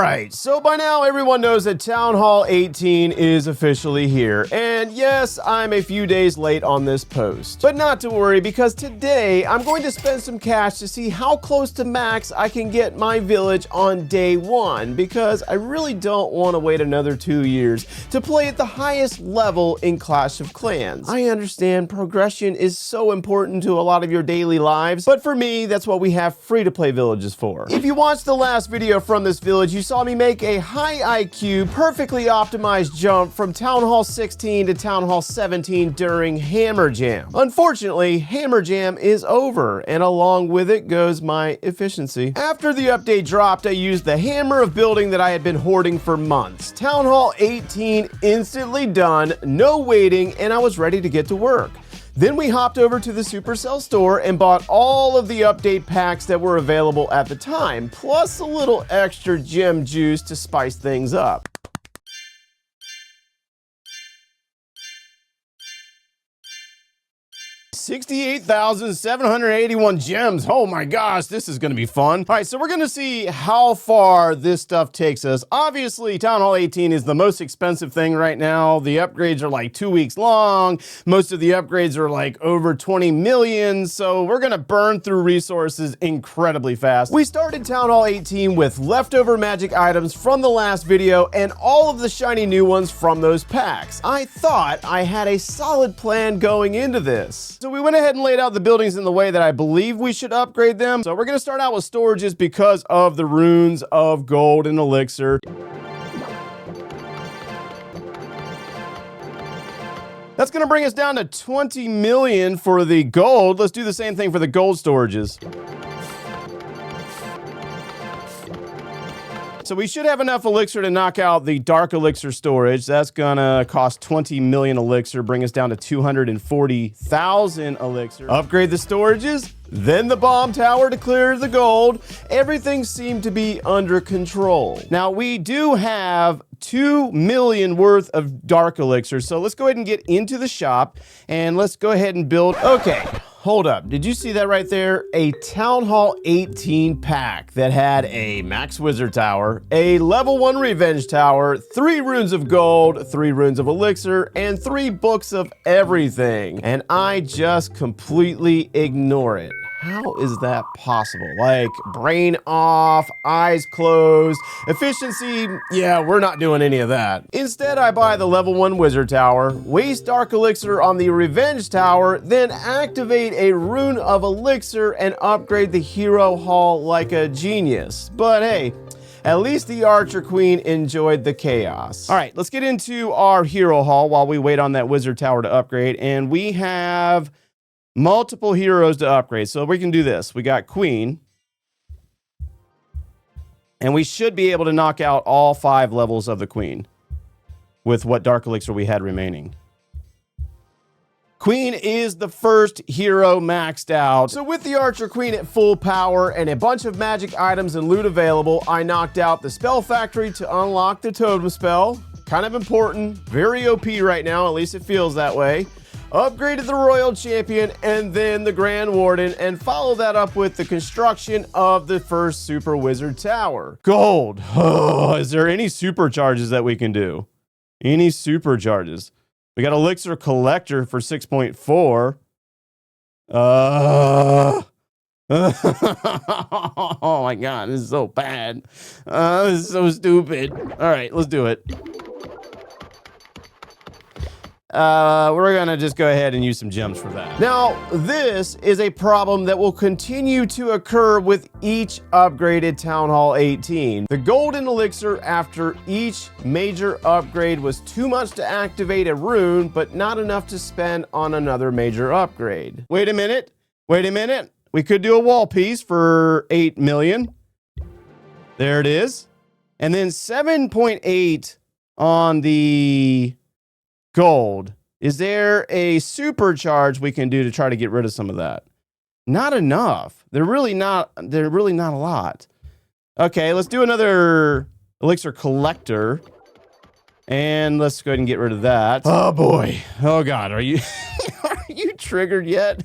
Alright, so by now everyone knows that Town Hall 18 is officially here. And yes, I'm a few days late on this post. But not to worry, because today I'm going to spend some cash to see how close to max I can get my village on day one, because I really don't want to wait another 2 years to play at the highest level in Clash of Clans. I understand progression is so important to a lot of your daily lives, but for me, that's what we have free-to-play villages for. If you watched the last video from this village, you saw me make a high IQ, perfectly optimized jump from Town Hall 16 to Town Hall 17 during Hammer Jam. Unfortunately, Hammer Jam is over, and along with it goes my efficiency. After the update dropped, I used the hammer of building that I had been hoarding for months. Town Hall 18 instantly done, no waiting, and I was ready to get to work. Then we hopped over to the Supercell store and bought all of the update packs that were available at the time, plus a little extra gem juice to spice things up. 68,781 gems. Oh my gosh, this is gonna be fun. All right, so we're gonna see how far this stuff takes us. Obviously, Town Hall 18 is the most expensive thing right now. The upgrades are like 2 weeks long. Most of the upgrades are like over 20 million, so we're gonna burn through resources incredibly fast. We started Town Hall 18 with leftover magic items from the last video and all of the shiny new ones from those packs. I thought I had a solid plan going into this. So we went ahead and laid out the buildings in the way that I believe we should upgrade them. So we're gonna start out with storages because of the runes of gold and elixir. That's gonna bring us down to 20 million for the gold. Let's do the same thing for the gold storages. So we should have enough elixir to knock out the dark elixir storage. That's gonna cost 20 million elixir, bring us down to 240,000 elixir. Upgrade the storages, then the bomb tower to clear the gold. Everything seemed to be under control. Now we do have 2 million worth of dark elixir, so let's go ahead and get into the shop and let's go ahead and build. Okay. Hold up, did you see that right there? A Town Hall 18 pack that had a Max Wizard Tower, a level 1 Revenge Tower, 3 runes of gold, 3 runes of elixir, and 3 books of everything. And I just completely ignore it. How is that possible? Like, brain off, eyes closed, efficiency, yeah, we're not doing any of that. Instead, I buy the level 1 Wizard Tower, waste Dark Elixir on the Revenge Tower, then activate a rune of elixir and upgrade the Hero Hall like a genius. But hey, at least the Archer Queen enjoyed the chaos. All right, let's get into our Hero Hall while we wait on that Wizard Tower to upgrade, and we have multiple heroes to upgrade. So we can do this. We got Queen. And we should be able to knock out all 5 levels of the Queen with what Dark Elixir we had remaining. Queen is the first hero maxed out. So with the Archer Queen at full power and a bunch of magic items and loot available, I knocked out the Spell Factory to unlock the Totem Spell. Kind of important. Very OP right now, at least it feels that way. Upgraded the Royal Champion and then the Grand Warden, and follow that up with the construction of the first Super Wizard Tower. Gold. Oh, is there any supercharges that we can do? Any supercharges? We got Elixir Collector for 6.4. Oh my God, this is so bad. This is so stupid. All right, let's do it. We're gonna just go ahead and use some gems for that. Now, this is a problem that will continue to occur with each upgraded Town Hall 18. The golden elixir after each major upgrade was too much to activate a rune, but not enough to spend on another major upgrade. Wait a minute. We could do a wall piece for 8 million. There it is. And then 7.8 on the gold. Is there a supercharge we can do to try to get rid of some of that? Not enough. They're really not a lot. Okay, let's do another Elixir Collector. And let's go ahead and get rid of that. Oh boy. Oh God, are you are you triggered yet?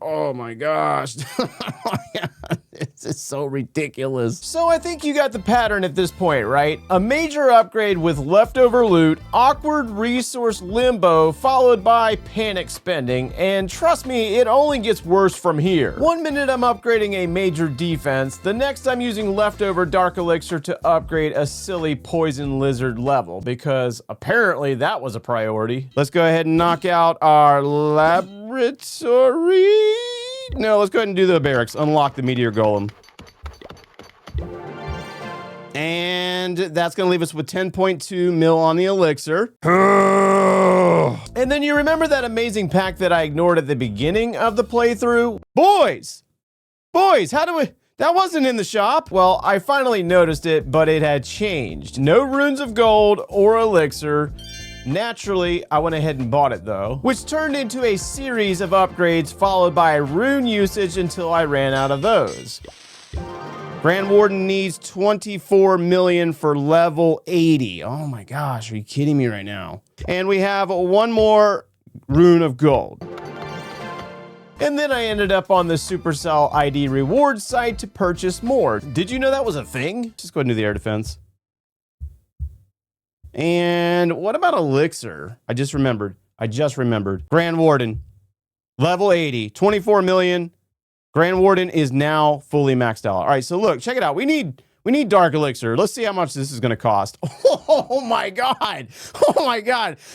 Oh my gosh. Oh my God. This is so ridiculous. So I think you got the pattern at this point, right? A major upgrade with leftover loot, awkward resource limbo, followed by panic spending, and trust me, it only gets worse from here. 1 minute I'm upgrading a major defense, the next I'm using leftover dark elixir to upgrade a silly poison lizard level, because apparently that was a priority. Let's go ahead and knock out our laboratory. No, let's go ahead and do the barracks. Unlock the meteor golem. And that's going to leave us with 10.2 mil on the elixir. And then you remember that amazing pack that I ignored at the beginning of the playthrough? Boys, how do we... That wasn't in the shop. Well, I finally noticed it, but it had changed. No runes of gold or elixir. Naturally, I went ahead and bought it though, which turned into a series of upgrades followed by rune usage until I ran out of those. Grand Warden needs 24 million for level 80. Oh my gosh, are you kidding me right now? And we have one more rune of gold. And then I ended up on the Supercell ID reward site to purchase more. Did you know that was a thing? Just go ahead and do the air defense. And what about elixir? I just remembered. Grand Warden, level 80, 24 million. Grand Warden is now fully maxed out. All right, so look, check it out. We need dark elixir. Let's see how much this is going to cost. Oh my God.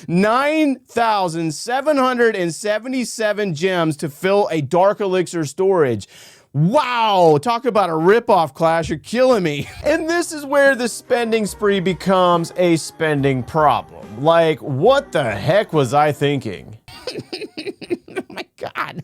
9,777 gems to fill a dark elixir storage. Wow, talk about a ripoff, Clash. You're killing me. And this is where the spending spree becomes a spending problem. Like, what the heck was I thinking? Oh my God.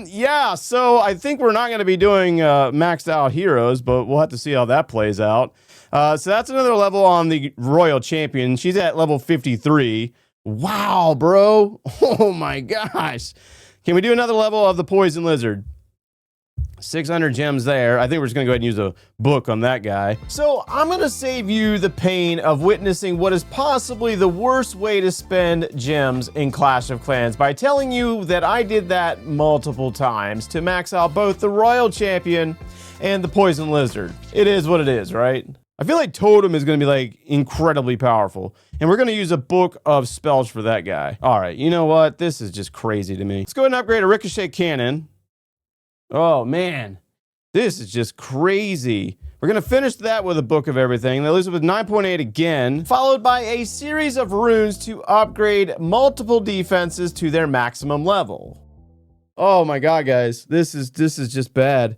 Yeah, so I think we're not going to be doing maxed out heroes, but we'll have to see how that plays out. So that's another level on the Royal Champion. She's at level 53. Wow, bro. Oh my gosh. Can we do another level of the Poison Lizard? 600 gems there. I think we're just gonna go ahead and use a book on that guy. So I'm gonna save you the pain of witnessing what is possibly the worst way to spend gems in Clash of Clans by telling you that I did that multiple times to max out both the Royal Champion and the Poison Lizard. It is what it is, right? I feel like Totem is gonna be like incredibly powerful, and we're gonna use a book of spells for that guy. All right, you know what? This is just crazy to me. Let's go ahead and upgrade a ricochet cannon. Oh man, this is just crazy. We're gonna finish that with a book of everything. That leaves us with 9.8 again, followed by a series of runes to upgrade multiple defenses to their maximum level. Oh my God, guys, this is just bad.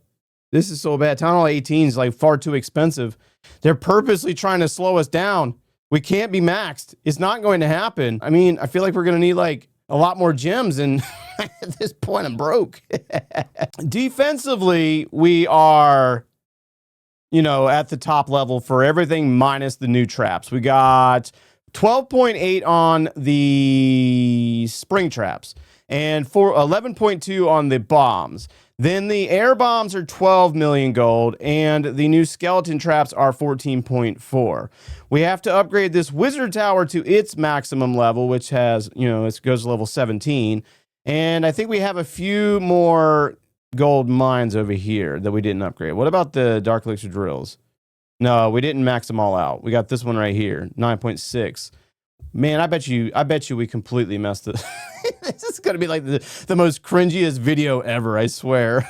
This is so bad. Town Hall 18 is like far too expensive. They're purposely trying to slow us down. We can't be maxed. It's not going to happen. I mean, I feel like we're gonna need like a lot more gems, and at this point I'm broke. Defensively, we are, you know, at the top level for everything minus the new traps. We got 12.8 on the spring traps and 11.2 on the bombs. Then the air bombs are 12 million gold, and the new skeleton traps are 14.4. We have to upgrade this wizard tower to its maximum level, which has, you know, it goes to level 17. And I think we have a few more gold mines over here that we didn't upgrade. What about the dark elixir drills? No, we didn't max them all out. We got this one right here, 9.6. Man, I bet you we completely messed it. This is gonna be like the most cringiest video ever, I swear.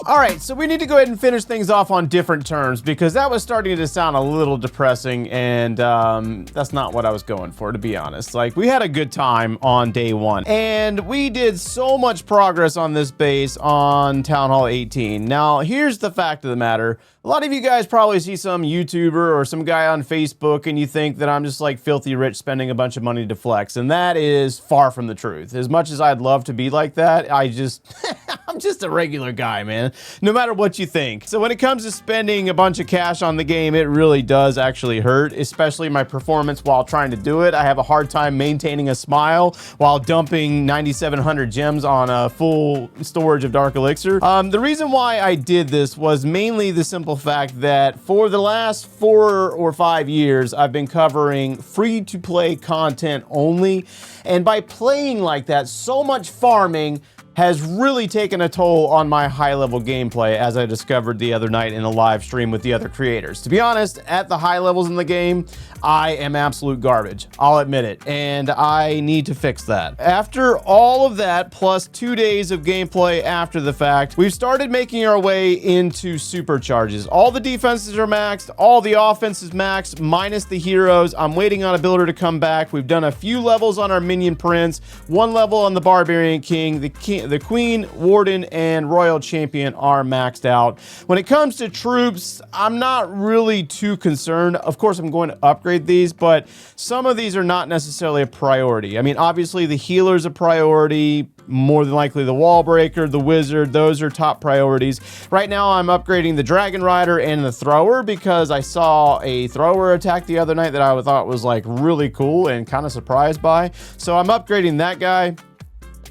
All right, so we need to go ahead and finish things off on different terms, because that was starting to sound a little depressing, and that's not what I was going for, to be honest. Like, we had a good time on day one, and we did so much progress on this base on Town Hall 18. Now, here's the fact of the matter. A lot of you guys probably see some YouTuber or some guy on Facebook and you think that I'm just like filthy rich spending a bunch of money to flex, and that is far from the truth. As much as I'd love to be like that, I'm just a regular guy, man, no matter what you think. So when it comes to spending a bunch of cash on the game, it really does actually hurt, especially my performance while trying to do it. I have a hard time maintaining a smile while dumping 9,700 gems on a full storage of dark elixir. The reason why I did this was mainly the simple fact that for the last 4 or 5 years, I've been covering free-to-play content only. And by playing like that, so much farming has really taken a toll on my high-level gameplay, as I discovered the other night in a live stream with the other creators. To be honest, at the high levels in the game, I am absolute garbage. I'll admit it, and I need to fix that. After all of that, plus 2 days of gameplay after the fact, we've started making our way into supercharges. All the defenses are maxed, all the offense is maxed, minus the heroes. I'm waiting on a builder to come back. We've done a few levels on our minion prince, 1 level on the barbarian king, the queen, warden, and royal champion are maxed out. When it comes to troops, I'm not really too concerned. Of course, I'm going to upgrade these, but some of these are not necessarily a priority. I mean, obviously the healer's a priority, more than likely the wall breaker, the wizard, those are top priorities. Right now I'm upgrading the dragon rider and the thrower because I saw a thrower attack the other night that I thought was like really cool and kind of surprised by. So I'm upgrading that guy.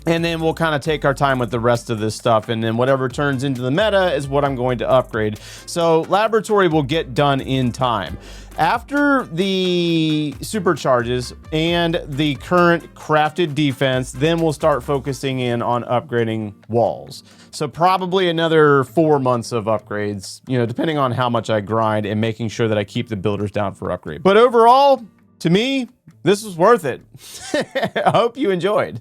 And then we'll kind of take our time with the rest of this stuff. And then whatever turns into the meta is what I'm going to upgrade. So laboratory will get done in time. After the supercharges and the current crafted defense, then we'll start focusing in on upgrading walls. So probably another 4 months of upgrades, you know, depending on how much I grind and making sure that I keep the builders down for upgrade. But overall, to me, this was worth it. I hope you enjoyed.